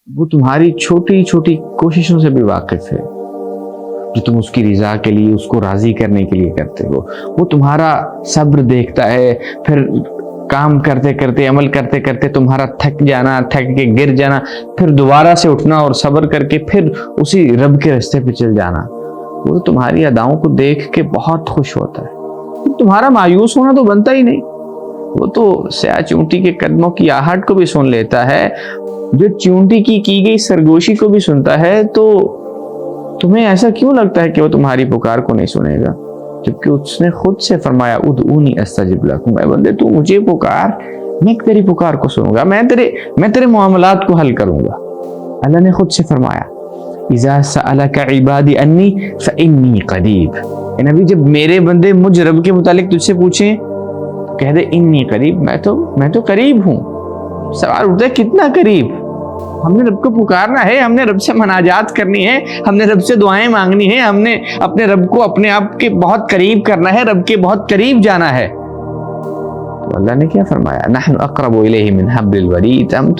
وہ تمہاری چھوٹی چھوٹی کوششوں سے بھی واقف ہے جو تم اس کی رضا کے لیے، اس کو راضی کرنے کے لیے کرتے ہو. وہ تمہارا صبر دیکھتا ہے، پھر کام کرتے کرتے، عمل کرتے کرتے تمہارا تھک جانا، تھک کے گر جانا، پھر دوبارہ سے اٹھنا اور صبر کر کے پھر اسی رب کے راستے پہ چل جانا. وہ تمہاری اداؤں کو دیکھ کے بہت خوش ہوتا ہے. تمہارا مایوس ہونا تو بنتا ہی نہیں. وہ تو سیاہ چونٹی کے قدموں کی آہٹ کو بھی سن لیتا ہے، جو چونٹی کی گئی سرگوشی کو بھی سنتا ہے. تو تمہیں ایسا کیوں لگتا ہے کہ وہ تمہاری پکار کو نہیں سنے گا، جبکہ اس نے خود سے فرمایا ادعونی استجب لکم، اے بندے تو مجھے پکار، میں تیری پکار کو سنوں گا، میں تیرے معاملات کو حل کروں گا. اللہ نے خود سے فرمایا اذا سألک عبادی انی فانی قریب. اے نبی جب میرے بندے مجھ رب کے متعلق تجھ سے پوچھیں کہہ دے انی قریب، میں تو قریب ہوں. سوال اٹھتا ہے کتنا قریب؟ ہم نے رب کو پکارنا ہے، ہم نے رب سے مناجات کرنی ہے، ہم نے رب سے دعائیں مانگنی ہے، ہم نے اپنے رب کو اپنے آپ کے بہت قریب کرنا ہے، رب کے بہت قریب جانا ہے. تو اللہ نے کیا فرمایا؟ نحن اقرب الیہ من حبل الورید، ہم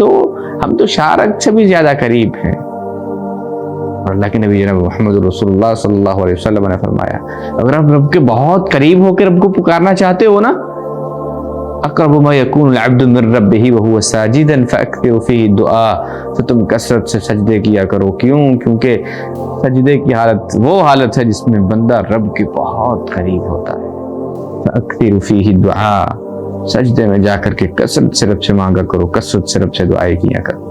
تو شارک سے بھی زیادہ قریب ہیں. اور اللہ کے نبی جناب محمد رسول اللہ صلی اللہ علیہ وسلم نے فرمایا اگر آپ رب کے بہت قریب ہو کے رب کو پکارنا چاہتے ہو نا، اقرب ما یکون العبد من ربہ وہو ساجدا فاکثر فیہ الدعاء، تو تم کثرت سے سجدے کیا کرو. کیونکہ سجدے کی حالت وہ حالت ہے جس میں بندہ رب کے بہت قریب ہوتا ہے. فاکثر فیہ الدعاء، سجدے میں جا کر کے کثرت سے رب سے مانگا کرو، کثرت سے رب سے دعائیں کیا کرو.